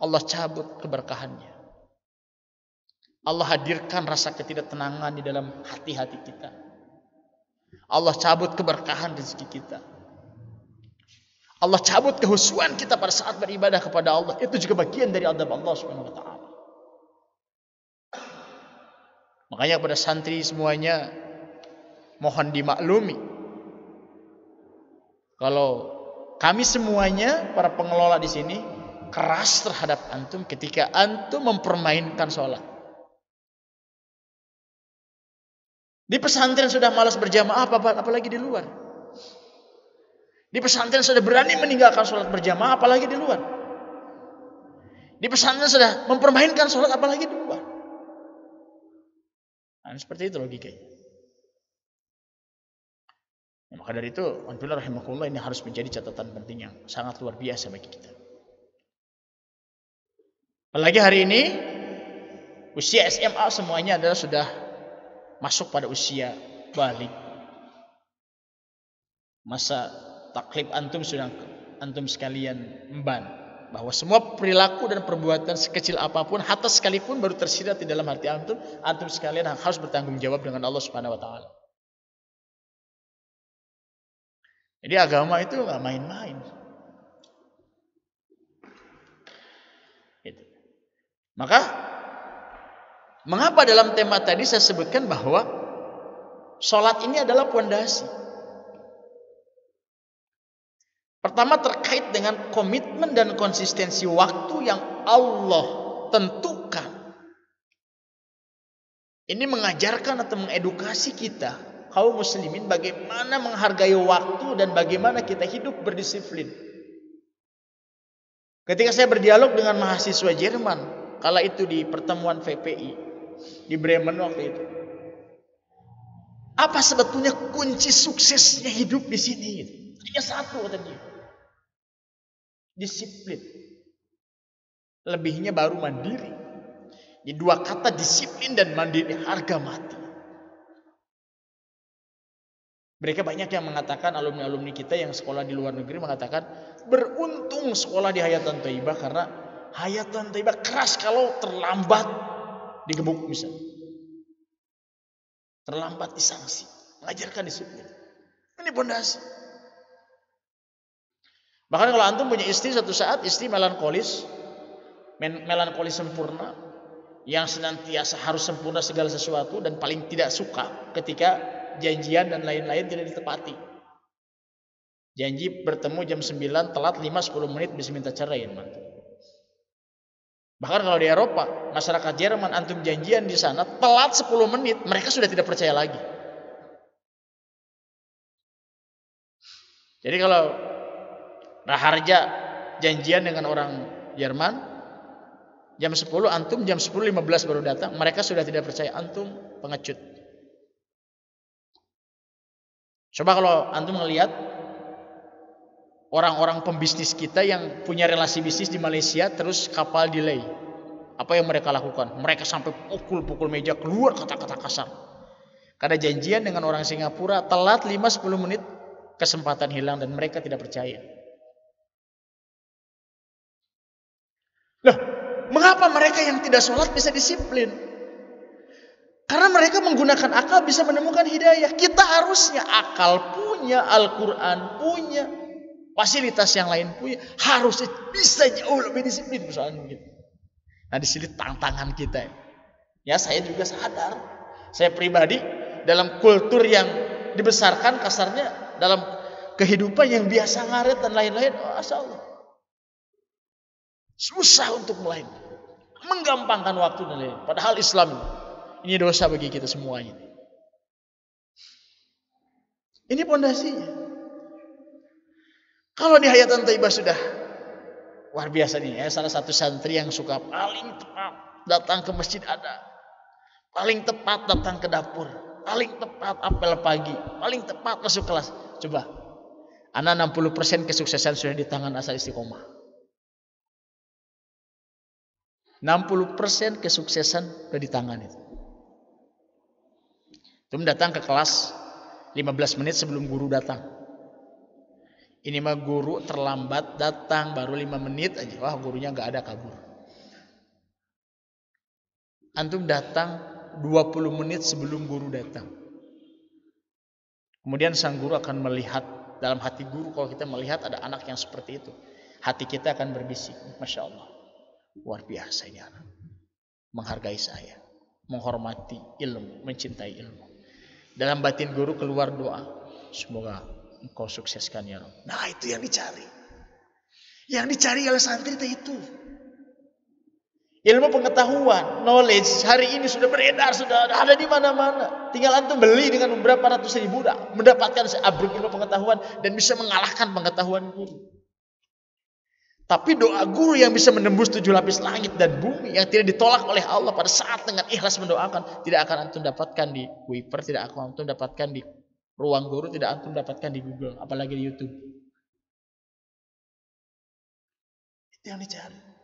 B: Allah cabut keberkahannya. Allah hadirkan rasa ketidaktenangan di dalam hati-hati kita. Allah cabut keberkahan rezeki kita. Allah cabut kehusuan kita pada saat beribadah kepada Allah. Itu juga bagian dari azab Allah Subhanahu wa taala. Makanya kepada santri semuanya mohon dimaklumi. Kalau kami semuanya para pengelola di sini keras terhadap antum ketika antum mempermainkan sholat. Di pesantren sudah malas berjamaah, apalagi di luar. Di pesantren sudah berani meninggalkan sholat berjamaah, apalagi di luar. Di pesantren sudah mempermainkan sholat, apalagi di luar. Nah, seperti itu logikanya. Ya, maka dari itu, alhamdulillah rahimakumullah, ini harus menjadi catatan penting yang sangat luar biasa bagi kita. Apalagi hari ini usia SMA semuanya adalah sudah masuk pada usia balik. Masa taklif antum sudah antum sekalian emban bahwa semua perilaku dan perbuatan sekecil apapun, hatta sekalipun baru tersirat di dalam hati antum, antum sekalian harus bertanggung jawab dengan Allah Subhanahu wa taala. Jadi agama itu nggak main-main. Gitu. Maka mengapa dalam tema tadi saya sebutkan bahwa sholat ini adalah pondasi. Pertama terkait dengan komitmen dan konsistensi waktu yang Allah tentukan. Ini mengajarkan atau mengedukasi kita kaum muslimin bagaimana menghargai waktu dan bagaimana kita hidup berdisiplin. Ketika saya berdialog dengan mahasiswa Jerman, kala itu di pertemuan VPI di Bremen waktu itu, apa sebetulnya kunci suksesnya hidup di sini? Hanya satu kata dia, disiplin. Lebihnya baru mandiri. Di dua kata disiplin dan mandiri harga mati. Mereka banyak yang mengatakan, alumni-alumni kita yang sekolah di luar negeri mengatakan beruntung sekolah di Hayatan Thayyibah karena Hayatan Thayyibah keras kalau terlambat digebuk misalnya. Terlambat disanksi, mengajarkan disiplin. Ini pondasi. Bahkan kalau antum punya istri suatu saat istri melankolis sempurna, yang senantiasa harus sempurna segala sesuatu dan paling tidak suka ketika janjian dan lain-lain tidak ditepati. Janji bertemu jam 9, telat 5-10 menit bisa minta cerai. Bahkan kalau di Eropa, masyarakat Jerman antum janjian di sana telat 10 menit, mereka sudah tidak percaya lagi. Jadi kalau Raharja janjian dengan orang Jerman jam 10, antum jam 10.15 baru datang, mereka sudah tidak percaya, antum pengecut. Coba kalau antum melihat orang-orang pembisnis kita yang punya relasi bisnis di Malaysia terus kapal delay, apa yang mereka lakukan? Mereka sampai pukul meja, keluar kata-kata kasar. Karena janjian dengan orang Singapura telat 5-10 menit, kesempatan hilang dan mereka tidak percaya. Loh, mengapa mereka yang tidak sholat bisa disiplin? Karena mereka menggunakan akal bisa menemukan hidayah. Kita harusnya akal punya, Al-Quran punya, fasilitas yang lain punya, harusnya bisa jauh lebih disiplin persoalan begitu. Nah di sini tantangan kita. Ya saya juga sadar, saya pribadi dalam kultur yang dibesarkan kasarnya dalam kehidupan yang biasa ngaret dan lain-lain, Masya Allah, susah untuk mulai, menggampangkan waktu dan lain-lain. Padahal Islam ini dosa bagi kita semuanya. Ini pondasinya. Kalau di Hayatan Thayyibah sudah luar biasa nih, salah satu santri yang suka paling tepat datang ke masjid ada, paling tepat datang ke dapur, paling tepat apel pagi, paling tepat masuk kelas. Coba Ana 60% kesuksesan sudah di tangan asal istiqomah. 60% kesuksesan sudah di tangan itu. Itu datang ke kelas 15 menit sebelum guru datang. Ini mah guru terlambat datang baru 5 menit aja. Wah, gurunya nggak ada, kabur. Antum datang 20 menit sebelum guru datang. Kemudian sang guru akan melihat, dalam hati guru kalau kita melihat ada anak yang seperti itu, hati kita akan berbisik, Masya Allah, luar biasa ini anak, menghargai saya, menghormati ilmu, mencintai ilmu. Dalam batin guru keluar doa, semoga engkau sukseskan ya Rabb. Nah, itu yang dicari. Yang dicari oleh santri itu. Ilmu pengetahuan, knowledge hari ini sudah beredar, sudah ada di mana-mana. Tinggal antum beli dengan beberapa ratus ribu, mendapatkan seabruk ilmu pengetahuan dan bisa mengalahkan pengetahuan guru. Tapi doa guru yang bisa menembus 7 lapis langit dan bumi, yang tidak ditolak oleh Allah pada saat dengan ikhlas mendoakan, tidak akan antum dapatkan di Wiper, tidak akan antum dapatkan di ruang guru, tidak antum dapatkan di Google, apalagi di YouTube. Itu yang dicari.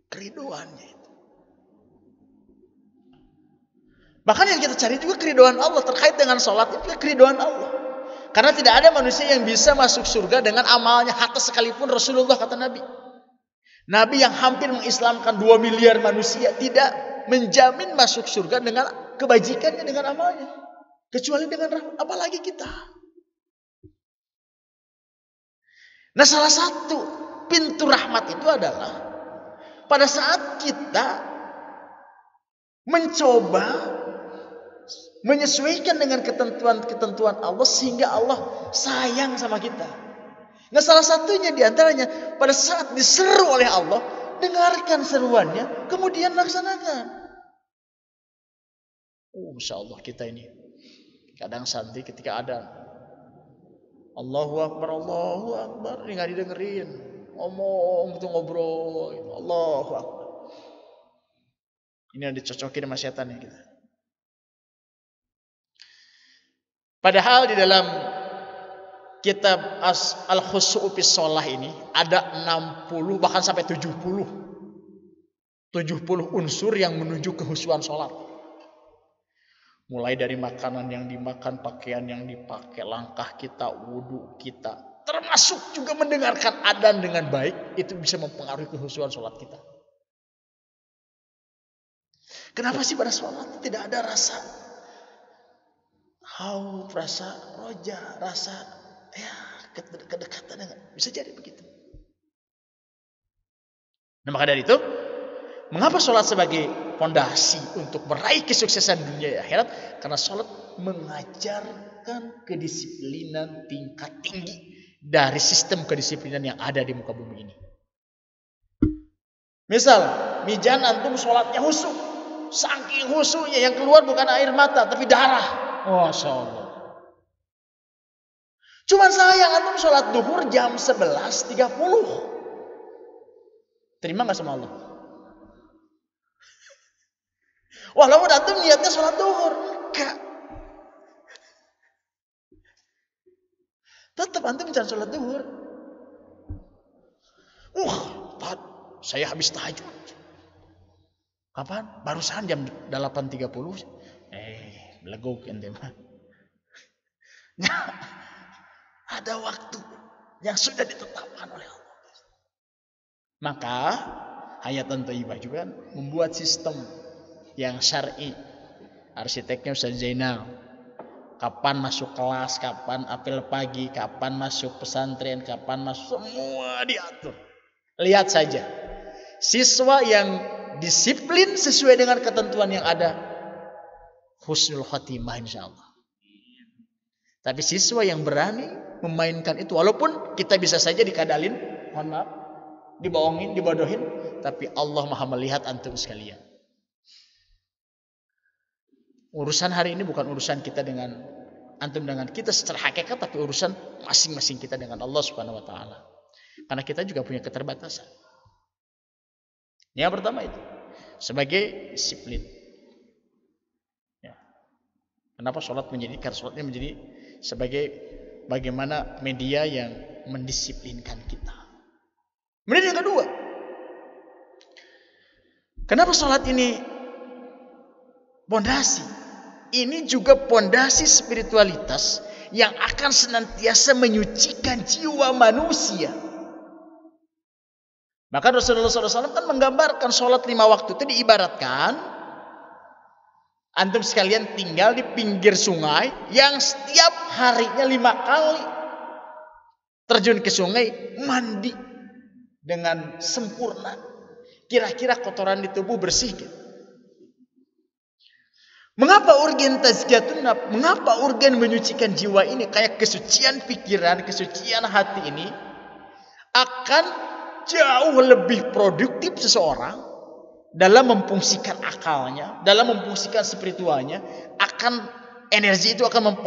B: Keridoannya itu. Bahkan yang kita cari juga keridoan Allah terkait dengan sholat itu keridoan Allah. Karena tidak ada manusia yang bisa masuk surga dengan amalnya hatta sekalipun Rasulullah, kata Nabi. Nabi yang hampir mengislamkan 2 miliar manusia tidak menjamin masuk surga dengan kebajikannya, dengan amalnya. Kecuali dengan rahmat, apalagi kita. Nah, salah satu pintu rahmat itu adalah pada saat kita mencoba menyesuaikan dengan ketentuan-ketentuan Allah sehingga Allah sayang sama kita. Nah, salah satunya diantaranya pada saat diseru oleh Allah, dengarkan seruannya, kemudian laksanakan. Masya Allah kita ini kadang santri ketika ada Allahu Akbar, ini nggak didengerin, ngomong itu ngobrol, Allahu Akbar. Ini yang dicocokin sama setan ya kita. Padahal di dalam kitab Al-Khusyu' fi Shalah ini ada 60 bahkan sampai 70 unsur yang menuju kehusuan sholat. Mulai dari makanan yang dimakan, pakaian yang dipakai, langkah kita, wudhu kita, termasuk juga mendengarkan adzan dengan baik, itu bisa mempengaruhi kehusuan sholat kita. Kenapa sih pada sholat tidak ada rasa haus, rasa roja, rasa kedekatan dengan, bisa jadi begitu. Nah, maka dari itu, mengapa sholat sebagai fondasi untuk meraih kesuksesan dunia dan akhirat? Karena sholat mengajarkan kedisiplinan tingkat tinggi dari sistem kedisiplinan yang ada di muka bumi ini. Misal, mijan antum sholatnya khusyuk, saking khusyuknya yang keluar bukan air mata tapi darah. Masya Allah. Cuman sayang antum sholat duhur jam 11.30. Terima gak sama Allah? Walaupun antum niatnya sholat duhur, enggak. Tetap antum jangan sholat duhur. Saya habis tahajud. Kapan? Barusan jam 8.30. Beleguk ente mah. Ada waktu yang sudah ditetapkan oleh Allah. Maka Hayatan Thayyibah juga membuat sistem yang syar'i. Arsiteknya Ustaz Zainal. Kapan masuk kelas, kapan apel pagi, kapan masuk pesantren, kapan masuk, semua diatur. Lihat saja. Siswa yang disiplin sesuai dengan ketentuan yang ada, husnul khotimah insyaallah. Tapi siswa yang berani memainkan itu, walaupun kita bisa saja dikadalin, mohon maaf, dibohongin, dibodohin, tapi Allah Maha melihat antum sekalian. Urusan hari ini bukan urusan kita dengan antum dengan kita secara hakikat, tapi urusan masing-masing kita dengan Allah Subhanahu wa taala. Karena kita juga punya keterbatasan. Yang pertama itu sebagai disiplin. Kenapa sholat menjadi, karena sholatnya menjadi sebagai bagaimana media yang mendisiplinkan kita. Kemudian yang kedua, kenapa sholat ini pondasi? Ini juga pondasi spiritualitas yang akan senantiasa menyucikan jiwa manusia. Maka Rasulullah SAW kan menggambarkan sholat 5 waktu itu diibaratkan antum sekalian tinggal di pinggir sungai yang setiap harinya 5 kali terjun ke sungai, mandi dengan sempurna. Kira-kira kotoran di tubuh bersih gitu. Mengapa urgen tazkiyatun nafs? Mengapa urgen menyucikan jiwa ini? Kayak kesucian pikiran, kesucian hati ini akan jauh lebih produktif seseorang dalam memfungsikan akalnya, dalam memfungsikan spiritualnya, energi itu akan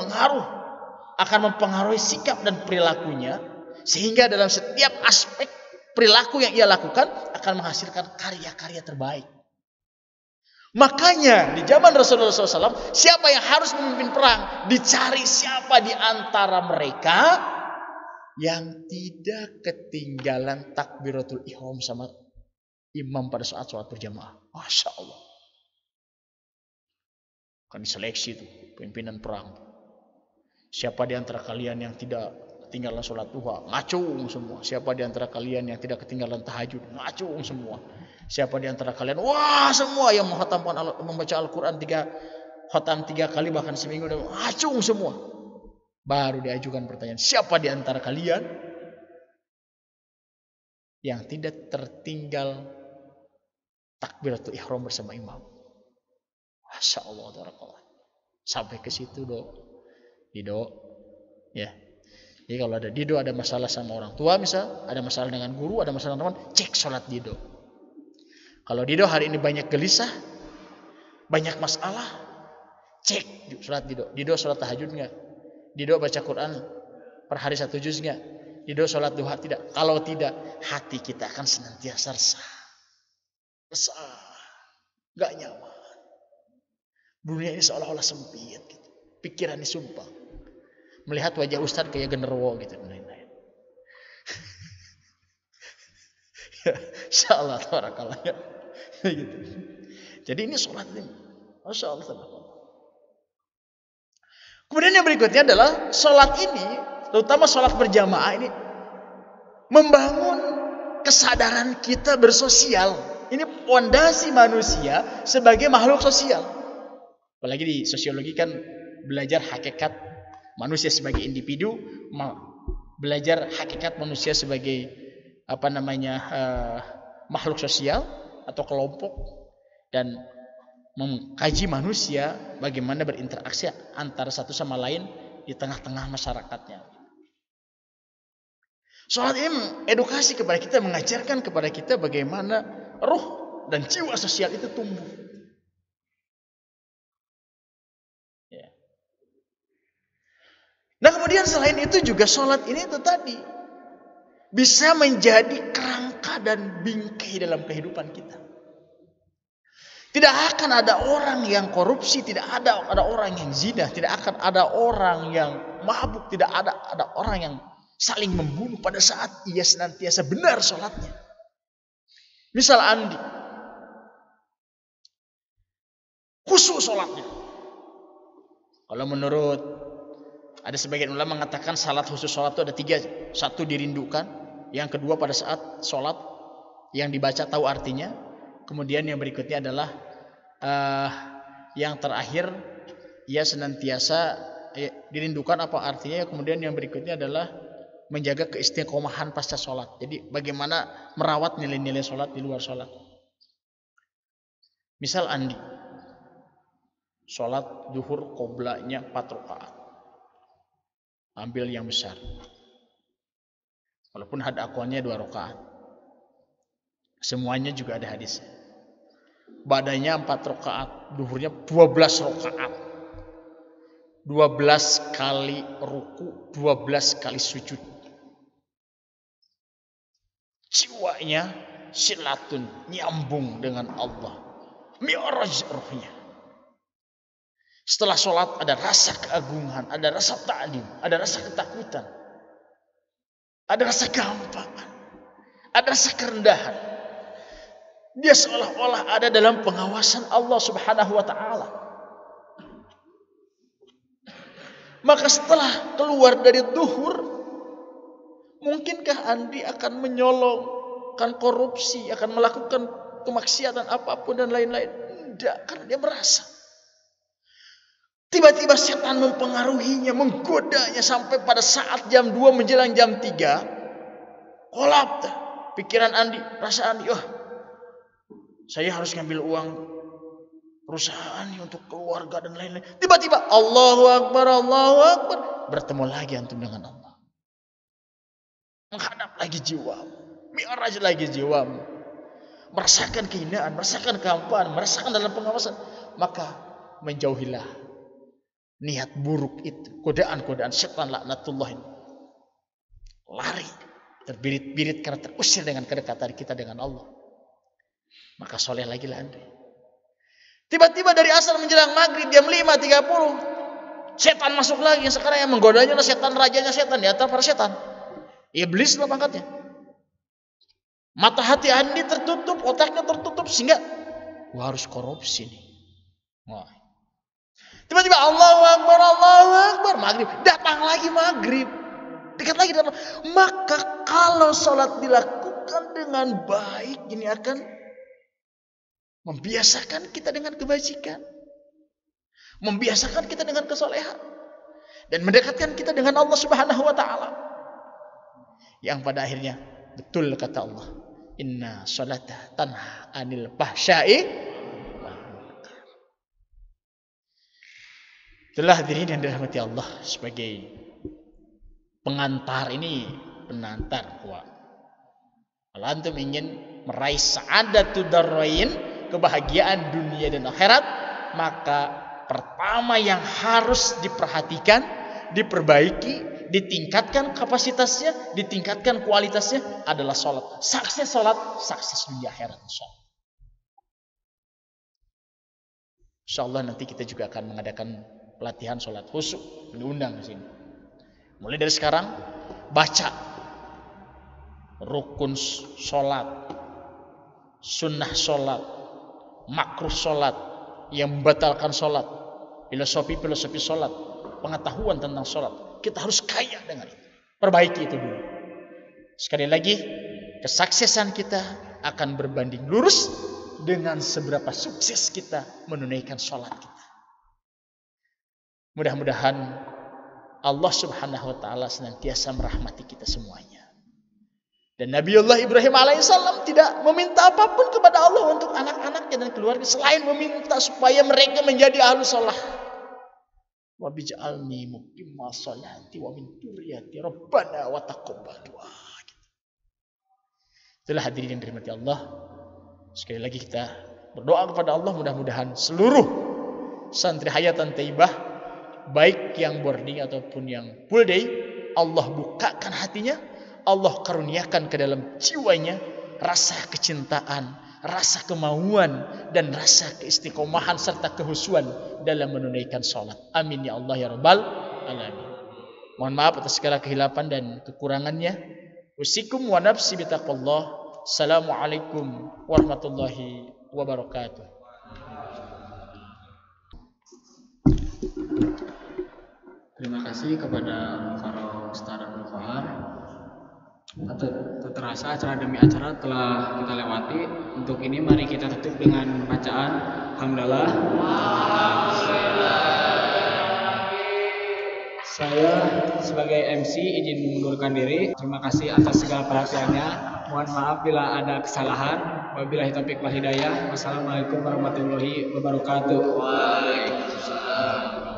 B: mempengaruhi sikap dan perilakunya, sehingga dalam setiap aspek perilaku yang ia lakukan akan menghasilkan karya-karya terbaik. Makanya di zaman Rasulullah SAW, siapa yang harus memimpin perang? Dicari siapa di antara mereka yang tidak ketinggalan takbiratul ihram sama imam pada saat sholat berjamaah. Masya Allah. Kan diseleksi itu pimpinan perang. Siapa di antara kalian yang tidak ketinggalan sholat duha? Ngacung semua. Siapa di antara kalian yang tidak ketinggalan tahajud? Ngacung semua. Siapa di antara kalian? Wah, semua yang membaca Al-Quran 3 kali bahkan seminggu, ngacung semua. Baru diajukan pertanyaan, siapa di antara kalian yang tidak tertinggal takbiratul ihram bersama imam? Masya Allah, sampai ke situ Dido, ya. Jadi kalau ada Dido ada masalah sama orang tua, misal ada masalah dengan guru, ada masalah dengan teman, cek sholat Dido. Kalau Dido hari ini banyak gelisah, banyak masalah, cek sholat Dido. Dido sholat tahajud nggak? Dido baca Quran per hari 1 juz nggak? Dido sholat duha tidak? Kalau tidak, hati kita akan senantiasa resah, nggak nyaman. Dunia ini seolah-olah sempit, gitu. Pikirannya sumpah. Melihat wajah ustadz kayak genderuwo gitu. Insyaallah tabarakallah ya. Gitu. Jadi ini sholat ini, Masya Allah. Kemudian yang berikutnya adalah sholat ini, terutama sholat berjamaah ini, membangun kesadaran kita bersosial. Ini pondasi manusia sebagai makhluk sosial. Apalagi di sosiologi kan belajar hakikat manusia sebagai individu, belajar hakikat manusia sebagai makhluk sosial atau kelompok, dan mengkaji manusia bagaimana berinteraksi antara satu sama lain di tengah-tengah masyarakatnya. Sholat ini edukasi kepada kita, mengajarkan kepada kita bagaimana roh dan jiwa sosial itu tumbuh. Ya. Nah kemudian selain itu juga sholat ini itu tadi bisa menjadi kerangka dan bingkai dalam kehidupan kita. Tidak akan ada orang yang korupsi, tidak ada orang yang zina, tidak akan ada orang yang mabuk, tidak ada orang yang saling membunuh pada saat ia senantiasa benar sholatnya. Misal Andi, khusyuk sholatnya. Kalau menurut ada sebagian ulama mengatakan salat khusus sholat itu ada 3. 1 dirindukan, yang kedua pada saat sholat yang dibaca tahu artinya, kemudian yang berikutnya adalah yang terakhir ia senantiasa dirindukan apa artinya, kemudian yang berikutnya adalah menjaga keistiqomahan pasca sholat. Jadi bagaimana merawat nilai-nilai sholat di luar sholat. Misal Andi sholat zuhur qoblanya 4 rakaat, ambil yang besar, walaupun had akwanya 2 rakaat, semuanya juga ada hadisnya. Badannya 4 rakaat, zuhurnya 12 rakaat, 12 kali ruku, 12 kali sujud. Jiwanya silatun, nyambung dengan Allah, mi'raj ruhnya. Setelah sholat ada rasa keagungan, ada rasa ta'lim, ada rasa ketakutan, ada rasa kehampaan, ada rasa kerendahan. Dia seolah-olah ada dalam pengawasan Allah Subhanahu wa ta'ala. Maka setelah keluar dari duhur, mungkinkah Andi akan menyolong, akan korupsi, akan melakukan kemaksiatan apapun dan lain-lain? Tidak, karena dia merasa. Tiba-tiba setan mempengaruhinya, menggodanya sampai pada saat jam 2 menjelang jam 3, kolap pikiran Andi, rasa Andi, saya harus ngambil uang perusahaan untuk keluarga dan lain-lain. Tiba-tiba Allahu Akbar, bertemu lagi antum dengan Allah. Menghadap lagi jiwamu, mi'raj lagi jiwamu, merasakan kehinaan, merasakan kehampaan, merasakan dalam pengawasan. Maka menjauhilah niat buruk itu, godaan-godaan setan laknatullah ini. Lari, terbirit-birit karena terusir dengan kedekatan kita dengan Allah. Maka soleh lagi lah Anda. Tiba-tiba dari asar menjelang maghrib jam 5.30, setan masuk lagi. Sekarang yang menggodanya adalah setan, rajanya setan, di antara para setan. Iblis lah pangkatnya. Mata hati Andi tertutup, otaknya tertutup, sehingga harus korupsi nih. Wah. Tiba-tiba Allahu Akbar, maghrib. Datang lagi maghrib. Dekat lagi datang. Maka kalau sholat dilakukan dengan baik, ini akan membiasakan kita dengan kebajikan, membiasakan kita dengan kesolehan, dan mendekatkan kita dengan Allah Subhanahu wa ta'ala. Yang pada akhirnya betul kata Allah, inna sholata tanha anil fahsya'i. Itulah hadirin yang dirahmati Allah, sebagai pengantar ini, penantar. Kalau antum ingin meraih sa'adatud darain, kebahagiaan dunia dan akhirat, maka pertama yang harus diperhatikan, diperbaiki, ditingkatkan kapasitasnya, ditingkatkan kualitasnya adalah sholat. Sukses sholat, sukses dunia akhirat insyaallah. Insyaallah nanti kita juga akan mengadakan pelatihan sholat khusyuk, diundang di sini. Mulai dari sekarang baca rukun sholat, sunnah sholat, makruh sholat, yang membatalkan sholat, filosofi sholat, pengetahuan tentang sholat. Kita harus kaya dengan itu. Perbaiki itu dulu. Sekali lagi, kesuksesan kita akan berbanding lurus dengan seberapa sukses kita menunaikan sholat kita. Mudah-mudahan Allah Subhanahu wa ta'ala senantiasa merahmati kita semuanya. Dan Nabiullah Ibrahim alaihissalam tidak meminta apapun kepada Allah untuk anak-anaknya dan keluarga selain meminta supaya mereka menjadi ahlus shalah. Wa bij'alni muqimma sholati wa min dzurriyyati rabbana wa taqabbal du'a. Itulah hadirin yang dirahmati Allah. Sekali lagi kita berdoa kepada Allah, mudah-mudahan seluruh santri Hayatan Thayyibah, baik yang boarding ataupun yang full day, Allah bukakan hatinya, Allah karuniakan ke dalam jiwanya rasa kecintaan, rasa kemauan, dan rasa keistiqomahan serta kehusuan dalam menunaikan sholat. Amin ya Allah ya Rabbal alamin. Mohon maaf atas segala kehilapan dan kekurangannya. Usikum wa nafsi bitaqwallah. Assalamualaikum warahmatullahi wabarakatuh.
A: Terima kasih kepada Mukarram Ustaz Abdul Qahar. Tak terasa acara demi acara telah kita lewati. Untuk ini mari kita tutup dengan bacaan Alhamdulillah. Saya sebagai MC izin mengundurkan diri. Terima kasih atas segala perhatiannya. Mohon maaf bila ada kesalahan. Wabillahi taufiq wal hidayah. Wassalamualaikum warahmatullahi wabarakatuh. Waalaikumsalam.